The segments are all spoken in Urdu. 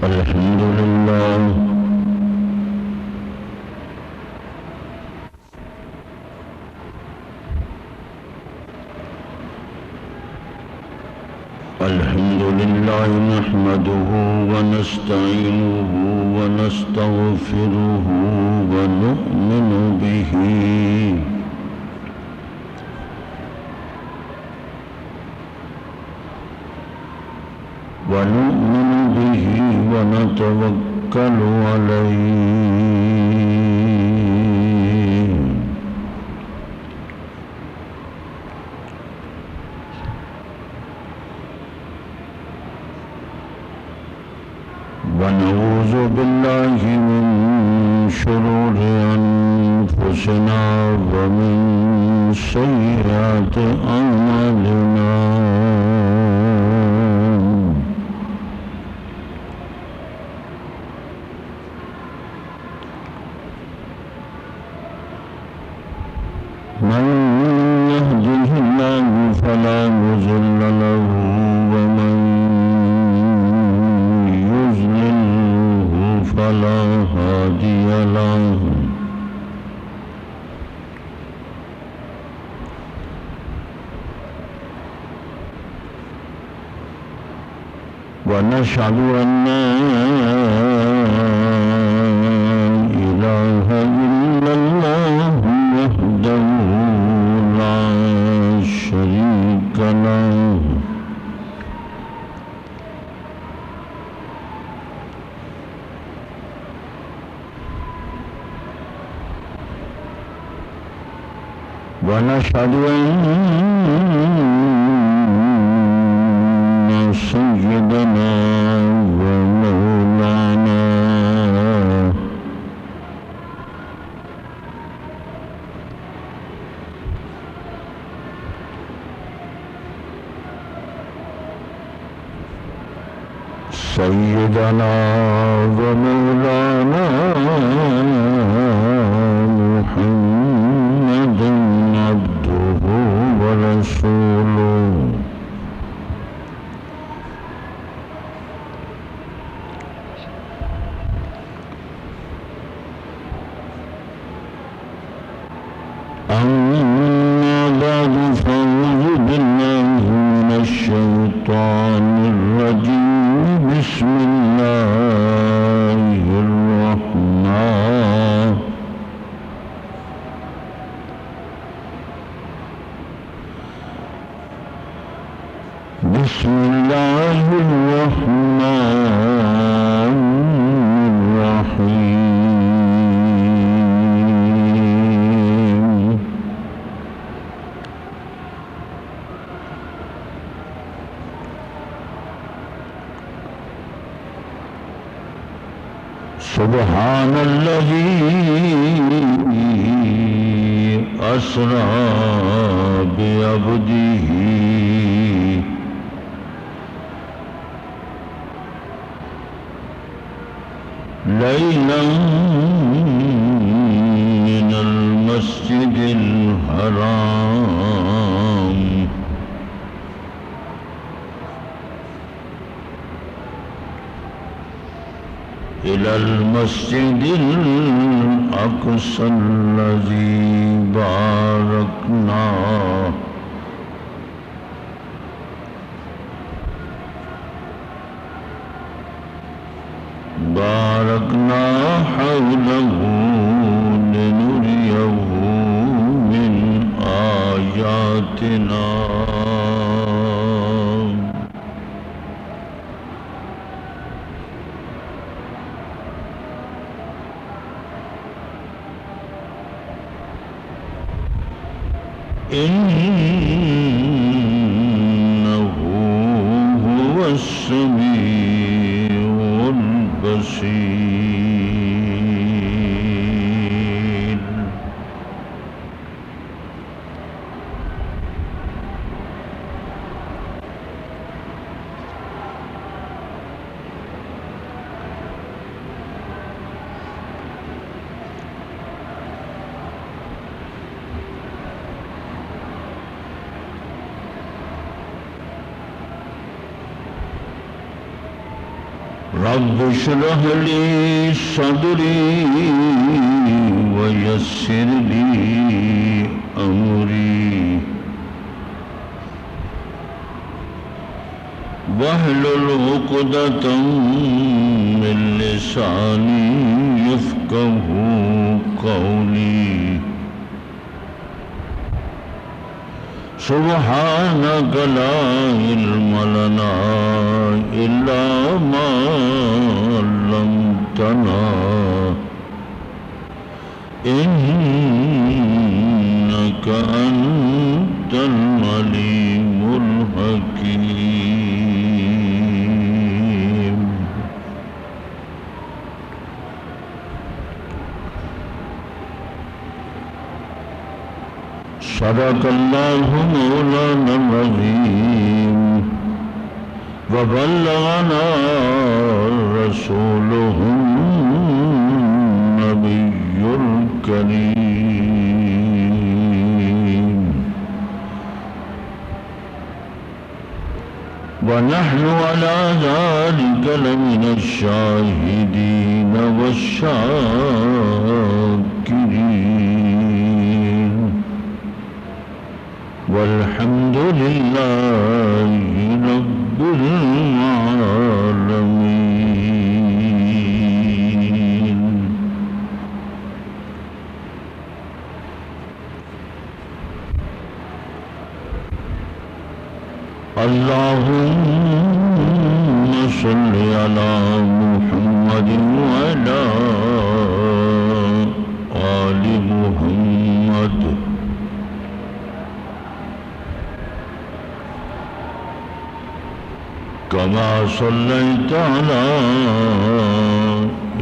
الحمد لله الحمد لله نحمده ونستعينه ونستغفره ونؤمن به ونتوكل عليه ونعوذ بالله من شرور أنفسنا ومن سيئات أعمالنا من يهده الله فلا مضل له ومن يضلله فلا هادي له ونشهد أن لا إله إلا الله وحده لا شريك له ونشهد أن سيدنا ومولانا سيدنا ومولانا محمد عبده ورسوله أما بعد فأعوذ بالله من الشيطان الرجيم بسم الله الرحمن الرحيم سبحان الذي أسرى بعبده ليلا من المسجد الحرام إلى المسجد الأقصى الذي باركنا حوله لنريه من آياتنا إنه هو السميع البصير رب اشرح لي صدري ويسر لي أمري واحلل عقدة من لساني يفقهوا قولي سبحانك لا علم لنا إلا ما علمتنا إنك أنت العليم الحكيم. صدق الله مولانا العظيم وبلغنا رسوله النبي الكريم ونحن على ذلك لمن الشاهدين والشاكرين والحمد لله رب العالمين. اللهم صل على محمد وعلى آل محمد كما صليت على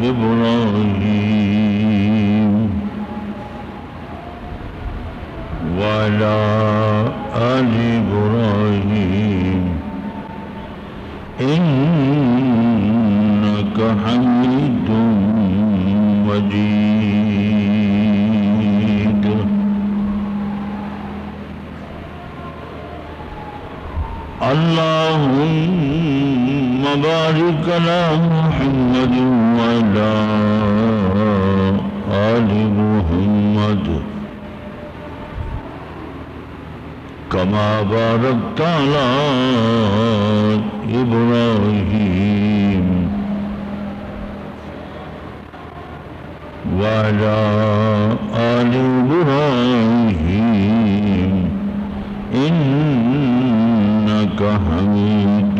إبراهيم وعلى آل إبراهيم إنك حميد مجيد. اللهم بارك على محمد وعلى آل محمد كما باركت على إبراهيم وعلى آل إبراهيم إنك حميد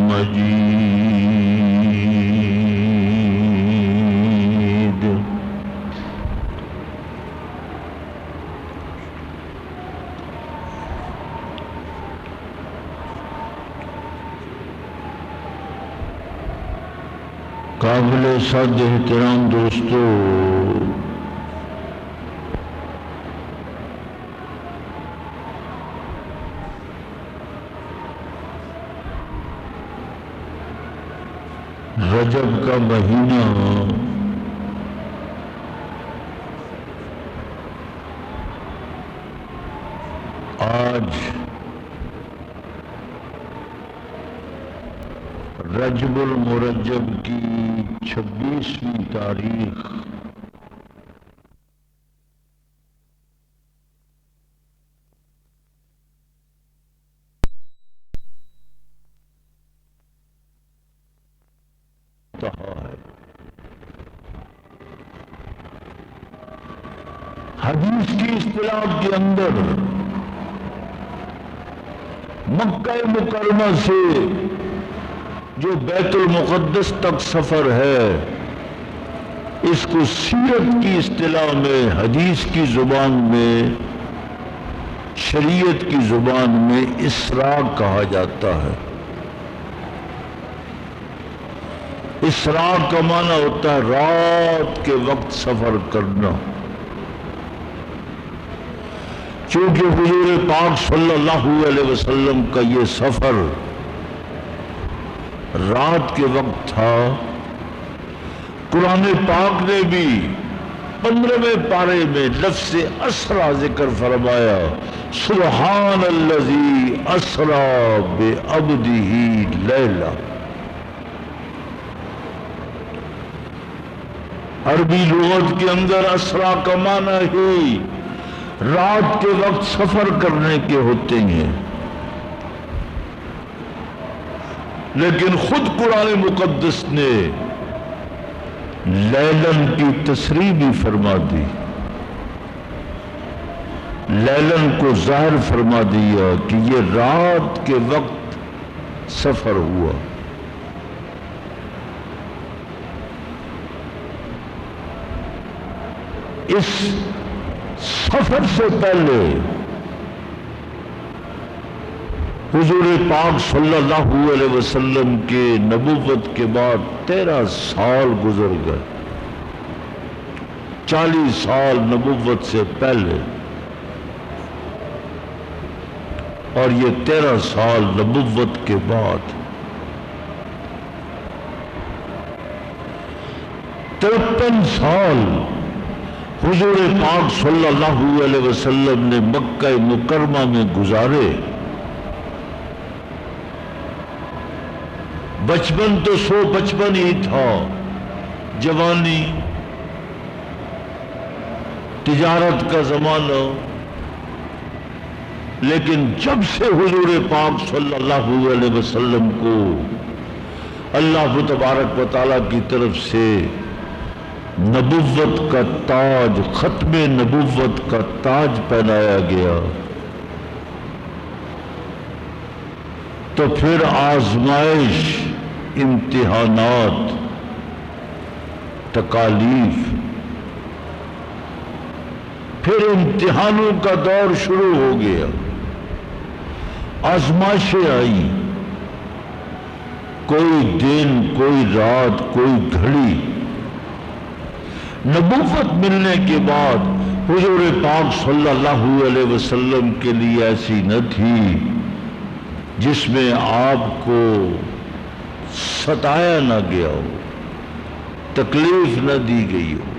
مجيد. قابل صد احترام دوستو، رجب کا مہینہ آج رجب المرجب کی 26ویں تاریخ ہے. حدیث کی اصطلاح کے اندر مکہ مکرمہ سے جو بیت المقدس تک سفر ہے اس کو سیرت کی اصطلاح میں، حدیث کی زبان میں، شریعت کی زبان میں اسراء کہا جاتا ہے. اسراء کا معنی ہوتا ہے رات کے وقت سفر کرنا. چونکہ حضور پاک صلی اللہ علیہ وسلم کا یہ سفر رات کے وقت تھا، قرآن پاک نے بھی 15ویں پارے میں لفظ اسرا ذکر فرمایا، سبحان الذی اسرا بعبدہ لیلا. عربی لغت کے اندر اسرا کا معنی ہی رات کے وقت سفر کرنے کے ہوتے ہیں، لیکن خود قرآن مقدس نے لیلن کی تصریح بھی فرما دی، لیلن کو ظاہر فرما دیا کہ یہ رات کے وقت سفر ہوا۔ اس سفر سے پہلے حضور پاک صلی اللہ علیہ وسلم کے نبوت کے بعد 13 سال گزر گئے، 40 سال نبوت سے پہلے، اور یہ 13 سال نبوت کے بعد۔ 53 سال حضور پاک صلی اللہ علیہ وسلم نے مکہ مکرمہ میں گزارے۔ بچپن تو سو بچپن ہی تھا، جوانی، تجارت کا زمانہ، لیکن جب سے حضور پاک صلی اللہ علیہ وسلم کو اللہ تبارک و تعالیٰ کی طرف سے نبوت کا تاج، ختم نبوت کا تاج پہنایا گیا، تو پھر آزمائش، امتحانات، تکالیف، پھر امتحانوں کا دور شروع ہو گیا، آزمائشیں آئی، کوئی دن، کوئی رات، کوئی گھڑی نبوت ملنے کے بعد حضور پاک صلی اللہ علیہ وسلم کے لیے ایسی نہ تھی جس میں آپ کو ستایا نہ گیا ہو، تکلیف نہ دی گئی ہو۔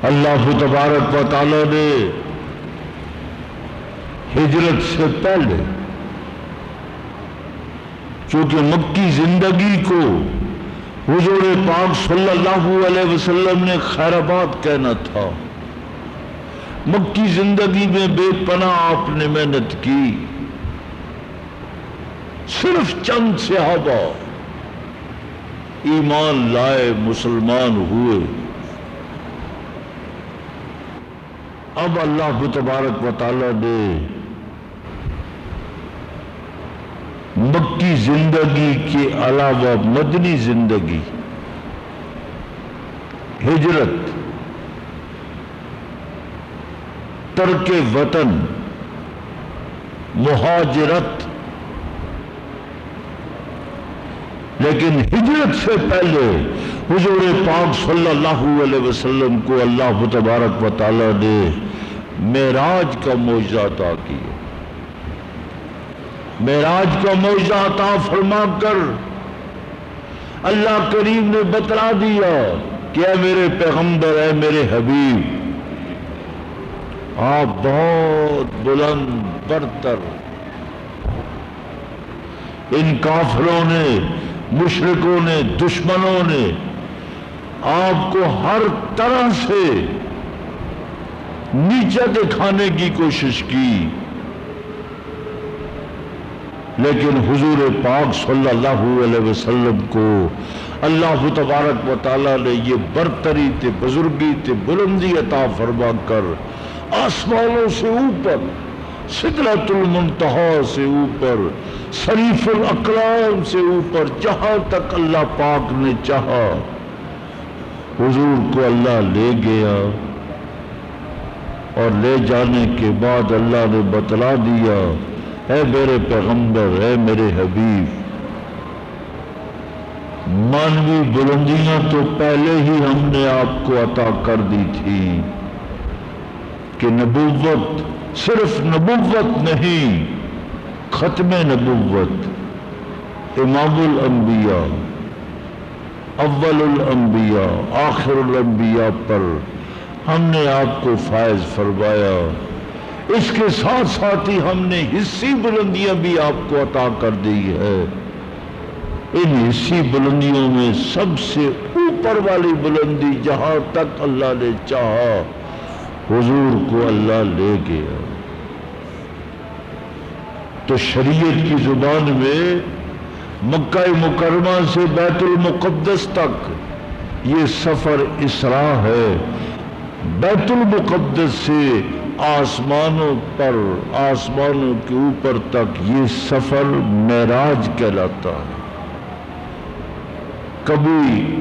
اللہ تبارک و تعالی نے ہجرت سے پہلے، چونکہ مکی زندگی کو حضور پاک صلی اللہ علیہ وسلم نے خیر آباد کہنا تھا، مکی زندگی میں بے پناہ آپ نے محنت کی، صرف چند صحابہ ایمان لائے، مسلمان ہوئے۔ اب اللہ تبارک و تعالی نے مکی زندگی کے علاوہ مدنی زندگی، ہجرت، ترک وطن، مہاجرت، لیکن ہجرت سے پہلے حضور پاک صلی اللہ علیہ وسلم کو اللہ تبارک و تعالی نے معراج کا معجزہ عطا کیا۔ معراج کا معجزہ عطا فرما کر اللہ کریم نے بتلا دیا کہ اے میرے پیغمبر، اے میرے حبیب، آپ بہت بلند برتر، ان کافروں نے، مشرکوں نے، دشمنوں نے آپ کو ہر طرح سے نیچا دکھانے کی کوشش کی، لیکن حضور پاک صلی اللہ علیہ وسلم کو اللہ تبارک و تعالیٰ نے یہ برتری تے، بزرگی تے، بلندی عطا فرما کر آسمانوں سے اوپر، سدرۃ المنتہا سے اوپر، شریف الاقلام سے اوپر، جہاں تک اللہ پاک نے چاہا حضور کو اللہ لے گیا، اور لے جانے کے بعد اللہ نے بتلا دیا، اے میرے پیغمبر، اے میرے حبیب، مانوی بلندیاں تو پہلے ہی ہم نے آپ کو عطا کر دی تھی کہ نبوت، صرف نبوت نہیں، ختم نبوت، امام الانبیاء، اول الانبیاء، آخر الانبیاء پر ہم نے آپ کو فائز فرمایا۔ اس کے ساتھ ساتھ ہی ہم نے حصی بلندیاں بھی آپ کو عطا کر دی ہے۔ ان حصی بلندیوں میں سب سے اوپر والی بلندی جہاں تک اللہ نے چاہا حضور کو اللہ لے گیا۔ تو شریعت کی زبان میں مکہ مکرمہ سے بیت المقدس تک یہ سفر اسراء ہے، بیت المقدس سے آسمانوں پر، آسمانوں کے اوپر تک یہ سفر معراج کہلاتا ہے۔ کبھی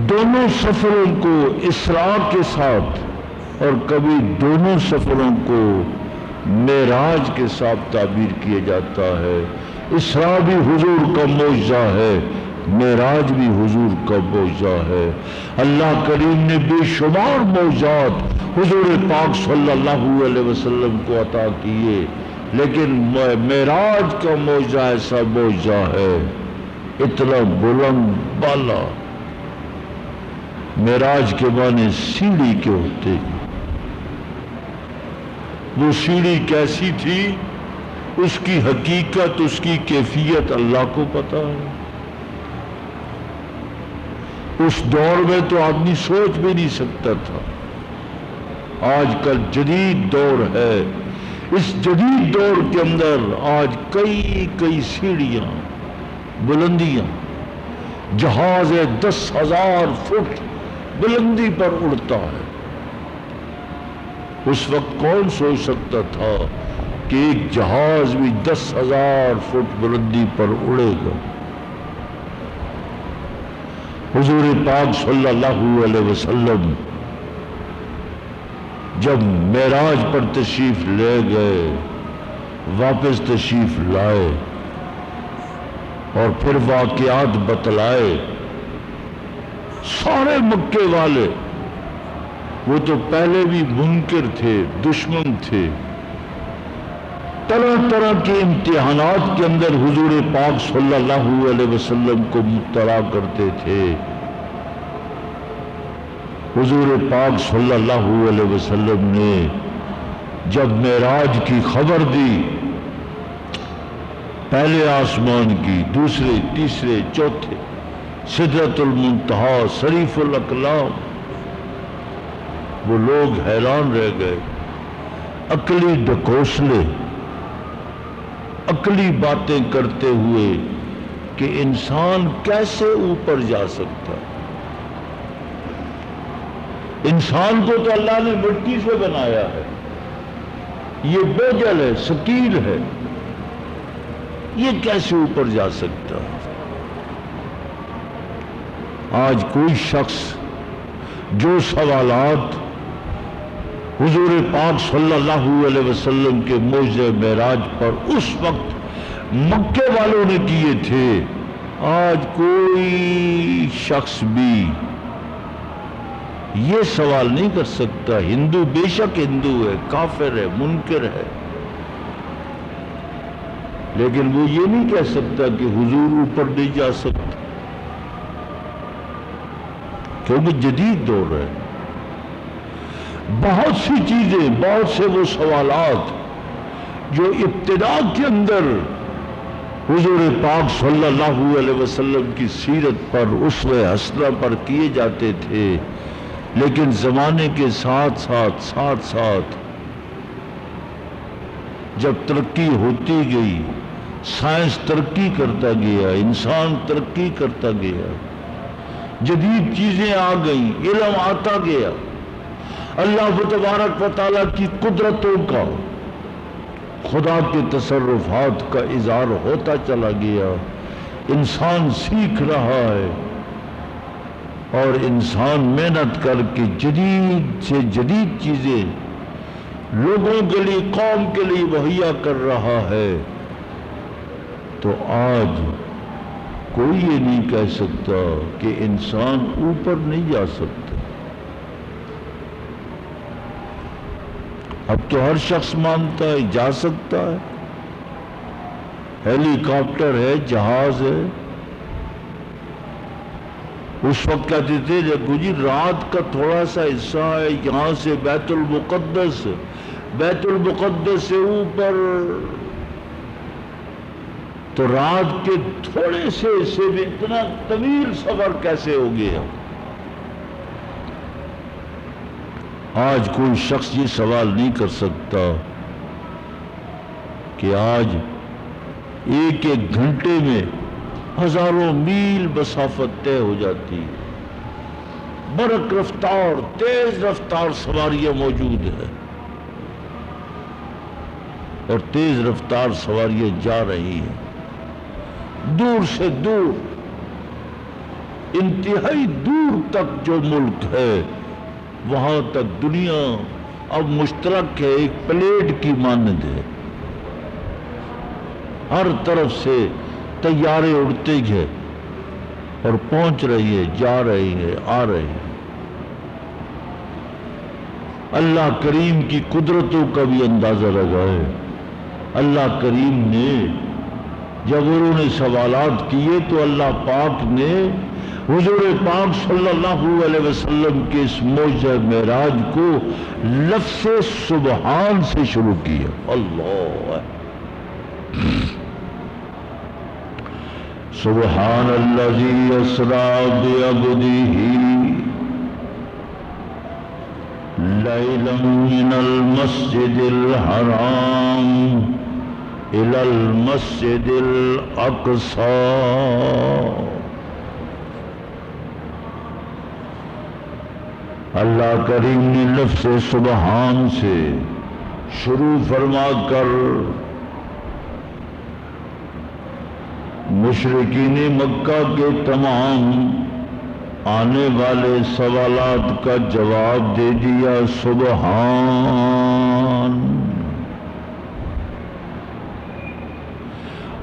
دونوں سفروں کو اسراء کے ساتھ اور کبھی دونوں سفروں کو معراج کے ساتھ تعبیر کیا جاتا ہے۔ اسراء بھی حضور کا معجزہ ہے، معراج بھی حضور کا معجزہ ہے۔ اللہ کریم نے بے شمار معجزات حضور پاک صلی اللہ علیہ وسلم کو عطا کیے، لیکن معراج کا معجزہ ایسا معجزہ ہے اتنا بلند بالا۔ معراج کے معنی سیڑھی کے ہوتے ہیں۔ وہ سیڑھی کیسی تھی، اس کی حقیقت، اس کی کیفیت اللہ کو پتا ہے۔ اس دور میں تو آدمی سوچ بھی نہیں سکتا تھا۔ آج کل جدید دور ہے، اس جدید دور کے اندر آج کئی سیڑھیاں، بلندیاں، جہاز 10,000 فٹ بلندی پر اڑتا ہے۔ اس وقت کون سوچ سکتا تھا کہ ایک جہاز بھی 10,000 فٹ بلندی پر اڑے گا۔ حضور پاک صلی اللہ علیہ وسلم جب معراج پر تشریف لے گئے، واپس تشریف لائے اور پھر واقعات بتلائے، سارے مکے والے، وہ تو پہلے بھی منکر تھے، دشمن تھے، طرح طرح کے امتحانات کے اندر حضور پاک صلی اللہ علیہ وسلم کو مبتلا کرتے تھے۔ حضور پاک صلی اللہ علیہ وسلم نے جب معراج کی خبر دی، پہلے آسمان کی، دوسرے، تیسرے، چوتھے، سدرۃ المنتہا، صریف الاقلام، وہ لوگ حیران رہ گئے۔ عقلی ڈکوسلے، عقلی باتیں کرتے ہوئے کہ انسان کیسے اوپر جا سکتا ہے۔ انسان کو تو اللہ نے مٹی سے بنایا ہے، یہ بوجھل ہے، ثقیل ہے، یہ کیسے اوپر جا سکتا ہے؟ آج کوئی شخص جو سوالات حضور پاک صلی اللہ علیہ وسلم کے معجزہ معراج پر اس وقت مکے والوں نے کیے تھے، آج کوئی شخص بھی یہ سوال نہیں کر سکتا۔ ہندو بے شک ہندو ہے، کافر ہے، منکر ہے، لیکن وہ یہ نہیں کہہ سکتا کہ حضور اوپر نہیں جا سکتا، کیونکہ جدید دور ہے۔ بہت سی چیزیں، بہت سے وہ سوالات جو ابتدا کے اندر حضور پاک صلی اللہ علیہ وسلم کی سیرت پر، اسوہ حسنہ پر کیے جاتے تھے، لیکن زمانے کے ساتھ ساتھ جب ترقی ہوتی گئی، سائنس ترقی کرتا گیا، انسان ترقی کرتا گیا، جدید چیزیں آ گئیں، علم آتا گیا، اللہ تبارک و تعالیٰ کی قدرتوں کا، خدا کے تصرفات کا اظہار ہوتا چلا گیا، انسان سیکھ رہا ہے اور انسان محنت کر کے جدید سے جدید چیزیں لوگوں کے لیے، قوم کے لیے مہیا کر رہا ہے۔ تو آج کوئی یہ نہیں کہہ سکتا کہ انسان اوپر نہیں جا سکتا۔ اب تو ہر شخص مانتا ہے جا سکتا ہے، ہیلی کاپٹر ہے، جہاز ہے۔ اس وقت کہتے تھے دیکھو جی رات کا تھوڑا سا حصہ ہے، یہاں سے بیت المقدس سے اوپر تو رات کے تھوڑے سے حصے میں اتنا طویل سفر کیسے ہو گیا؟ آج کوئی شخص یہ سوال نہیں کر سکتا کہ آج ایک ایک گھنٹے میں ہزاروں میل مسافت طے ہو جاتی ہے، برق رفتار تیز رفتار سواریاں موجود ہیں اور تیز رفتار سواریاں جا رہی ہیں دور سے دور، انتہائی دور تک جو ملک ہے وہاں تک دنیا اب مشترک ہے، ایک پلیٹ کی مانند ہے، ہر طرف سے طیارے اڑتے ہیں اور پہنچ رہی ہے، جا رہی ہے، آ رہی ہے۔ اللہ کریم کی قدرتوں کا بھی اندازہ لگائے۔ اللہ کریم نے جب انہوں نے سوالات کیے تو اللہ پاک نے حضور پاک صلی اللہ علیہ وسلم کے اس معجزہ معراج کو لفظ سبحان سے شروع کیا۔ اللہ سبحان الذی اسری بعبدہ لیلا من المسجد الحرام الی المسجد الاقصی۔ اللہ کریم نے لفظ سبحان سے شروع فرما کر مشرکین مکہ کے تمام آنے والے سوالات کا جواب دے دیا، سبحان۔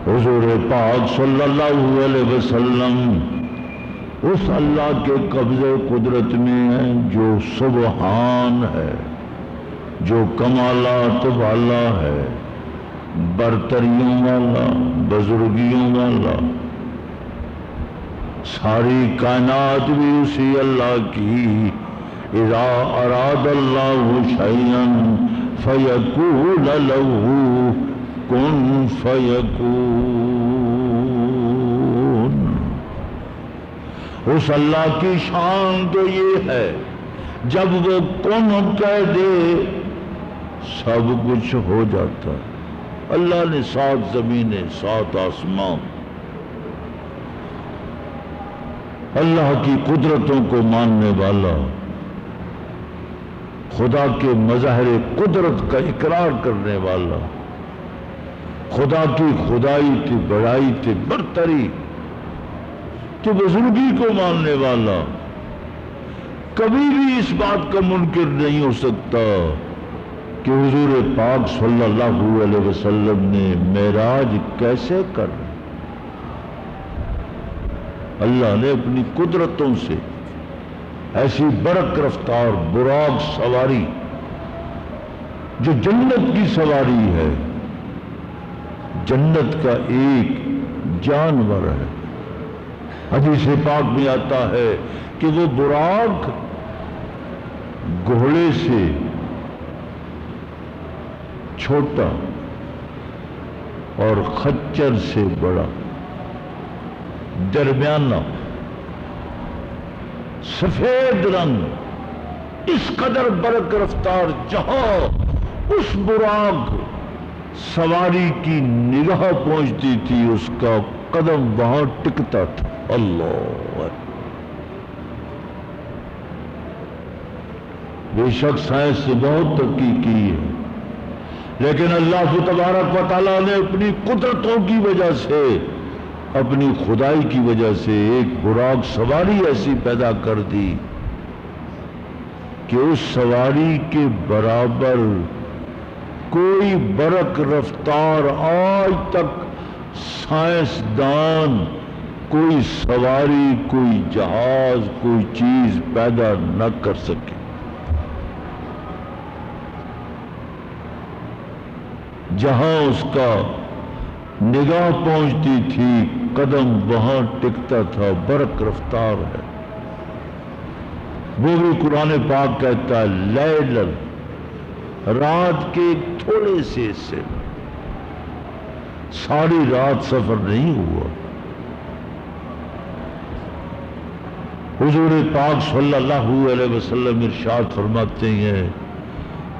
حضور پاک صلی اللہ علیہ وسلم اس اللہ کے قبضے قدرت میں ہے جو سبحان ہے، جو کمالات والا ہے، برتریوں والا، بزرگیوں والا۔ ساری کائنات بھی اسی اللہ کی، اذا اراد اللہ شیئا فیقول له کن فیکون۔ اس اللہ کی شان تو یہ ہے جب وہ کن کہہ دے سب کچھ ہو جاتا ہے۔ اللہ نے 7 زمینیں 7 آسمان، اللہ کی قدرتوں کو ماننے والا، خدا کے مظاہر قدرت کا اقرار کرنے والا، خدا کی خدائی کی بڑائی کی برتری کی بزرگی کو ماننے والا کبھی بھی اس بات کا منکر نہیں ہو سکتا کہ حضور پاک صلی اللہ علیہ وسلم نے معراج کیسے کر۔ اللہ نے اپنی قدرتوں سے ایسی برق رفتار براق سواری جو جنت کی سواری ہے، جنت کا ایک جانور ہے۔ حدیث پاک میں آتا ہے کہ وہ براق گھوڑے سے چھوٹا اور خچر سے بڑا، درمیانہ، سفید رنگ، اس قدر برق رفتار، جہاں اس براق سواری کی نگاہ پہنچتی تھی اس کا قدم وہاں ٹکتا تھا۔ اللہ بے شک سائنس سے بہت تحقیق کی ہے، لیکن اللہ تبارک و تعالیٰ نے اپنی قدرتوں کی وجہ سے، اپنی خدائی کی وجہ سے ایک براق سواری ایسی پیدا کر دی کہ اس سواری کے برابر کوئی برق رفتار آج تک سائنسدان کوئی سواری، کوئی جہاز، کوئی چیز پیدا نہ کر سکے۔ جہاں اس کا نگاہ پہنچتی تھی قدم وہاں ٹکتا تھا، برق رفتار ہے۔ وہ بھی قرآن پاک کہتا ہے لیلاً، رات کے تھوڑے سے حصے میں ساری رات سفر نہیں ہوا۔ حضور پاک صلی اللہ علیہ وسلم ارشاد فرماتے ہیں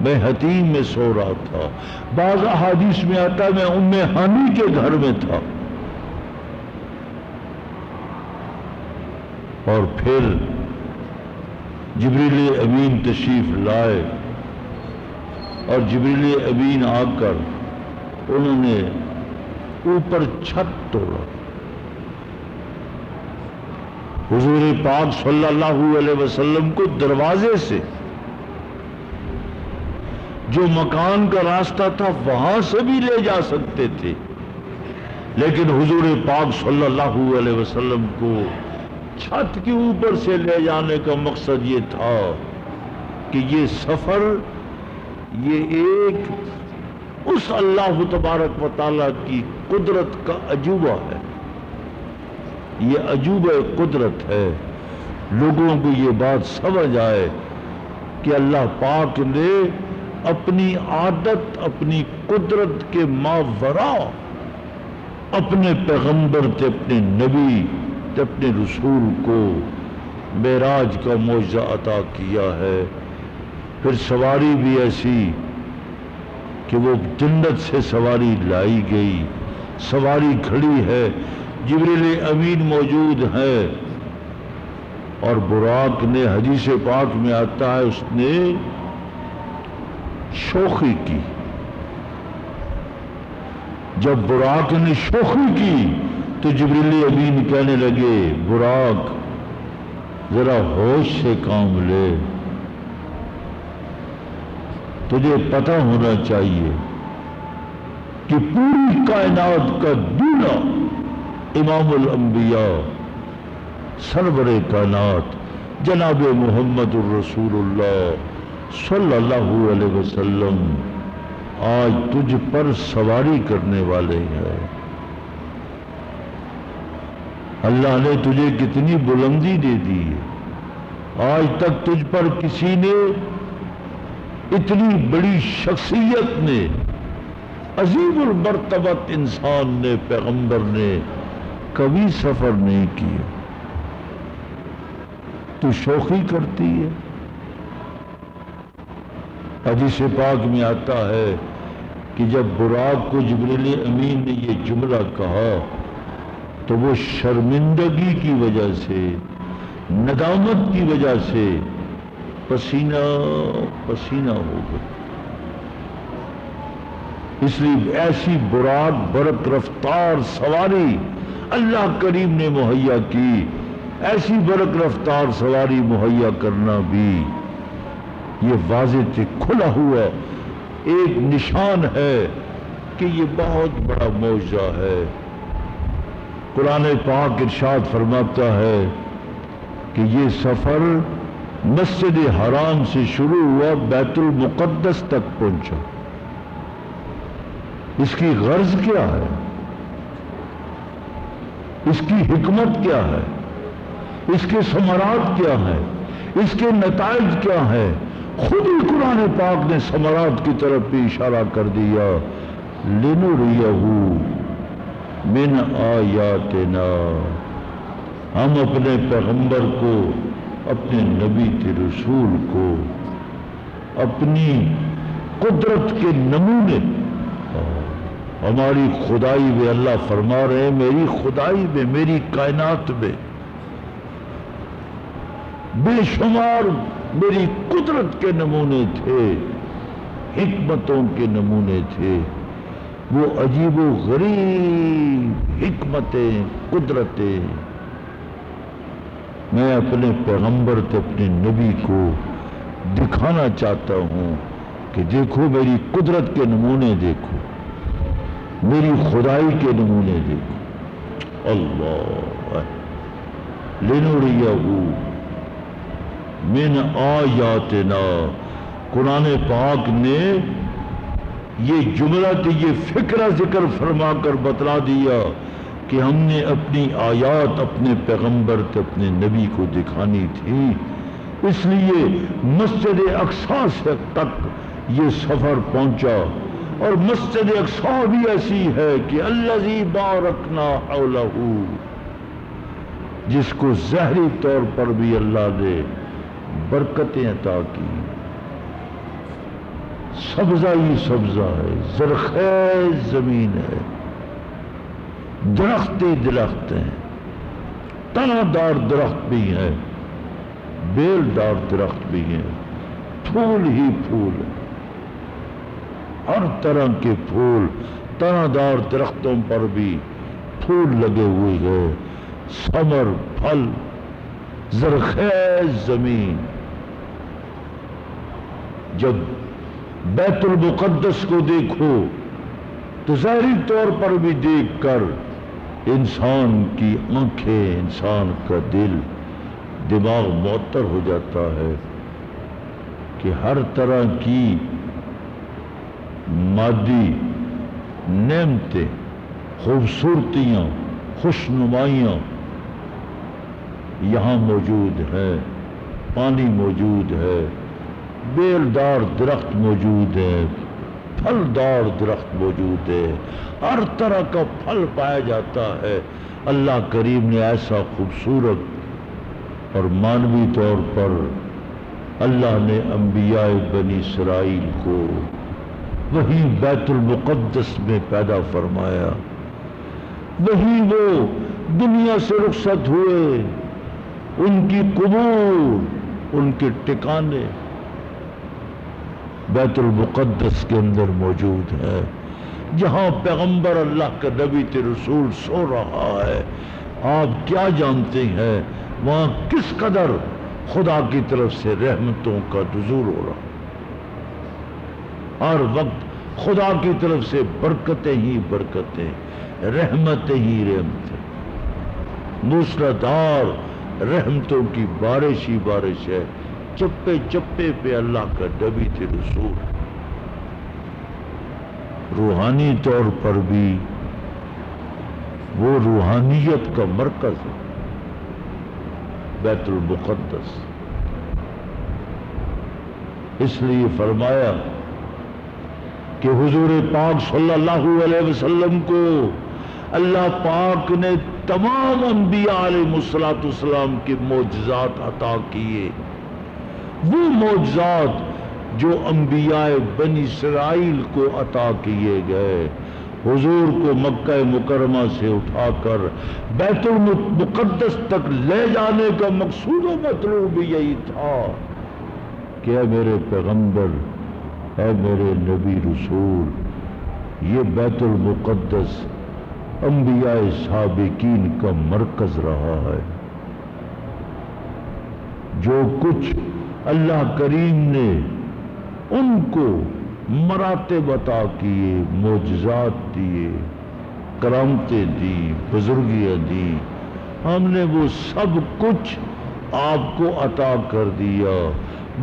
میں حتیم میں سو رہا تھا، بعض احادیث میں آتا ہے میں ام ہانی کے گھر میں تھا، اور پھر جبریل امین تشریف لائے اور جبریل امین آ کر انہوں نے اوپر چھت توڑا۔ حضور پاک صلی اللہ علیہ وسلم کو دروازے سے جو مکان کا راستہ تھا وہاں سے بھی لے جا سکتے تھے، لیکن حضور پاک صلی اللہ علیہ وسلم کو چھت کے اوپر سے لے جانے کا مقصد یہ تھا کہ یہ سفر یہ ایک اس اللہ تبارک و تعالیٰ کی قدرت کا عجوبہ ہے، یہ عجوبہ قدرت ہے۔ لوگوں کو یہ بات سمجھ آئے کہ اللہ پاک نے اپنی عادت اپنی قدرت کے ماوراء اپنے پیغمبر تے اپنے نبی تے اپنے رسول کو معراج کا معجزہ عطا کیا ہے۔ پھر سواری بھی ایسی کہ وہ جنت سے سواری لائی گئی، سواری کھڑی ہے، جبریل امین موجود ہے، اور براق نے حدیث پاک میں آتا ہے اس نے شوخی کی۔ جب براق نے شوخی کی تو جبریل امین کہنے لگے براق ذرا ہوش سے کام لے، تجھے پتہ ہونا چاہیے کہ پوری کائنات کا دولہ امام الانبیاء سرور کائنات جناب محمد الرسول اللہ صلی اللہ علیہ وسلم آج تجھ پر سواری کرنے والے ہیں۔ اللہ نے تجھے کتنی بلندی دے دی ہے، آج تک تجھ پر کسی نے اتنی بڑی شخصیت نے، عظیم المرتبت انسان نے، پیغمبر نے کبھی سفر نہیں کیا، تو شوخی کرتی ہے۔ حدیث پاک میں آتا ہے کہ جب براق کو جبریل امین نے یہ جملہ کہا تو وہ شرمندگی کی وجہ سے، ندامت کی وجہ سے پسینہ پسینہ ہو گئے۔ اس لیے ایسی براق برق رفتار سواری اللہ کریم نے مہیا کی، ایسی برق رفتار سواری مہیا کرنا بھی یہ واضح سے کھلا ہوا ایک نشان ہے کہ یہ بہت بڑا معجزہ ہے۔ قرآن پاک ارشاد فرماتا ہے کہ یہ سفر مسجد حرام سے شروع ہوا، بیت المقدس تک پہنچا۔ اس کی غرض کیا ہے؟ اس کی حکمت کیا ہے؟ اس کے ثمرات کیا ہیں؟ اس کے نتائج کیا ہیں؟ خود ہی قرآن پاک نے ثمرات کی طرف بھی اشارہ کر دیا، لِنُرِيَهُ مِنْ آیاتنا، ہم اپنے پیغمبر کو، اپنے نبی کے رسول کو اپنی قدرت کے نمونے، ہماری خدائی میں اللہ فرما رہے ہیں میری خدائی میں، میری کائنات میں بے شمار میری قدرت کے نمونے تھے، حکمتوں کے نمونے تھے، وہ عجیب و غریب حکمتیں، قدرتیں میں اپنے پیغمبر تے اپنے نبی کو دکھانا چاہتا ہوں کہ دیکھو میری قدرت کے نمونے، دیکھو میری خدائی کے نمونے دیکھو۔ اللہ لِنُرِيَهُ من آیاتنا، قرآن پاک نے یہ جملہ یہ فکرہ ذکر فرما کر بتلا دیا کہ ہم نے اپنی آیات اپنے پیغمبر تے اپنے نبی کو دکھانی تھی، اس لیے مسجد اقصی تک یہ سفر پہنچا اور مسجد اقصی بھی ایسی ہے کہ الذی بارکنا حولہ، جس کو ظاہری طور پر بھی اللہ نے برکتیں عطا کی، سبزہ ہی سبزہ ہے، زرخیز زمین ہے، درخت ہی درخت ہیں، تنا دار درخت بھی ہیں، بیل دار درخت بھی ہیں، پھول ہی پھول ہیں، ہر طرح کے پھول، تنا دار درختوں پر بھی پھول لگے ہوئے ہیں، ثمر پھل، زرخیز زمین۔ جب بیت المقدس کو دیکھو تو ظاہری طور پر بھی دیکھ کر انسان کی آنکھیں، انسان کا دل، دماغ معطر ہو جاتا ہے کہ ہر طرح کی مادی نعمتیں، خوبصورتیاں، خوشنمائیاں یہاں موجود ہیں، پانی موجود ہے، بیلدار درخت موجود ہے، پھلدار درخت موجود ہے، ہر طرح کا پھل پایا جاتا ہے۔ اللہ کریم نے ایسا خوبصورت اور مانوی طور پر اللہ نے انبیاء بنی اسرائیل کو وہی بیت المقدس میں پیدا فرمایا، وہی وہ دنیا سے رخصت ہوئے، ان کی قبور، ان کے ٹھکانے بیت المقدس کے اندر موجود ہے، جہاں پیغمبر اللہ کا نبی تے رسول سو رہا ہے۔ آپ کیا جانتے ہیں وہاں کس قدر خدا کی طرف سے رحمتوں کا نزول ہو رہا، ہر وقت خدا کی طرف سے برکتیں ہی برکتیں، رحمتیں ہی رحمتیں، موسلادھار رحمتوں کی بارش ہی بارش ہے، چپے چپے پہ اللہ کا نبی تھے رسول۔ روحانی طور پر بھی وہ روحانیت کا مرکز ہے بیت المقدس، اس لیے فرمایا کہ حضور پاک صلی اللہ علیہ وسلم کو اللہ پاک نے تمام انبیاء علیہ السلام کے معجزات عطا کیے، وہ معجزات جو انبیاء بنی اسرائیل کو عطا کیے گئے۔ حضور کو مکہ مکرمہ سے اٹھا کر بیت المقدس تک لے جانے کا مقصود و مطلوب بھی یہی تھا کہ اے میرے پیغمبر، اے میرے نبی رسول، یہ بیت المقدس انبیاء سابقین کا مرکز رہا ہے۔ جو کچھ اللہ کریم نے ان کو مراتب عطا کیے، معجزات دیے، کرامتیں دی، بزرگیاں دی، ہم نے وہ سب کچھ آپ کو عطا کر دیا،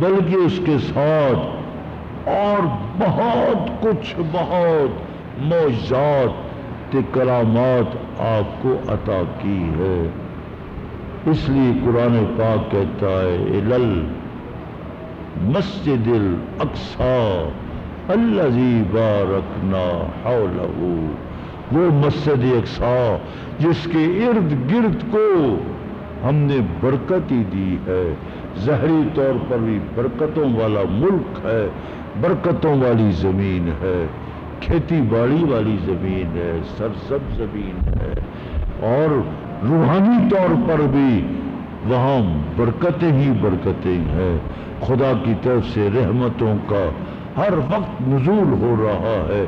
بلکہ اس کے ساتھ اور بہت کچھ، بہت معجزات کرامات آپ کو عطا کی ہے۔ اس لیے قرآن پاک کہتا ہے الل مسجد الاقصی الذی بارکنا حولہ، وہ مسجد اقصی جس کے ارد گرد کو ہم نے برکت ہی دی ہے، ظاہری طور پر بھی برکتوں والا ملک ہے، برکتوں والی زمین ہے، کھیتی باڑی والی زمین ہے، سرسبز زمین ہے، اور روحانی طور پر بھی وہاں برکتیں ہی برکتیں ہیں، خدا کی طرف سے رحمتوں کا ہر وقت نزول ہو رہا ہے۔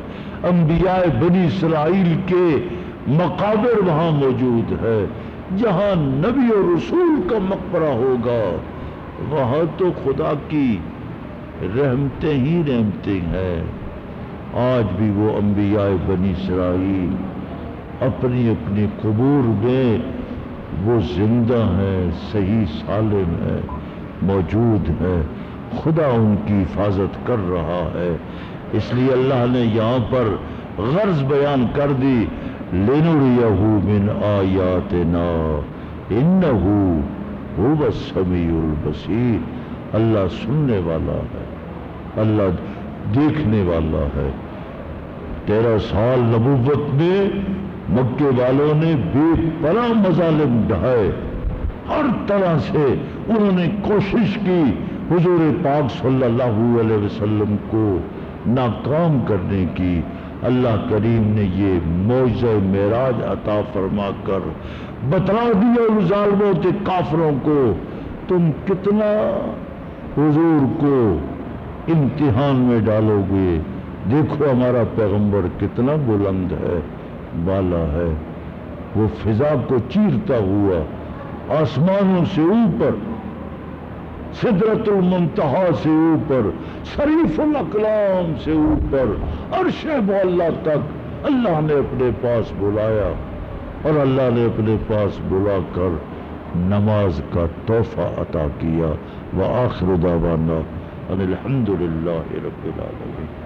انبیاء بنی اسرائیل کے مقابر وہاں موجود ہے، جہاں نبی اور رسول کا مقبرہ ہوگا وہاں تو خدا کی رحمتیں ہی رحمتیں ہیں۔ آج بھی وہ انبیاء بنی اسرائیل اپنی اپنی قبور میں وہ زندہ ہیں، صحیح سالم ہیں، موجود ہیں، خدا ان کی حفاظت کر رہا ہے۔ اس لیے اللہ نے یہاں پر غرض بیان کر دی لِنُرِيَهُ مِنْ آیَاتِنَا إِنَّهُ هُوَ السَّمِيعُ الْبَصِيرُ، اللہ سننے والا ہے، اللہ دیکھنے والا ہے، 13 سال نبوت میں مکے والوں نے بے پناہ مظالم ڈھائے، ہر طرح سے انہوں نے کوشش کی حضور پاک صلی اللہ علیہ وسلم کو ناکام کرنے کی۔ اللہ کریم نے یہ معجزہ معراج عطا فرما کر بتلا دیا ان ظالموں کے کافروں کو، تم کتنا حضور کو امتحان میں ڈالو گے، دیکھو ہمارا پیغمبر کتنا بلند ہے، بالا ہے، وہ فضا کو چیرتا ہوا آسمانوں سے اوپر، سدرۃ المنتہا سے اوپر، شریف الاقلام سے اوپر، عرش معلیٰ تک اللہ نے اپنے پاس بلایا، اور اللہ نے اپنے پاس بلا کر نماز کا تحفہ عطا کیا۔ وآخر دعوانا ان الحمد للہ رب العالمین۔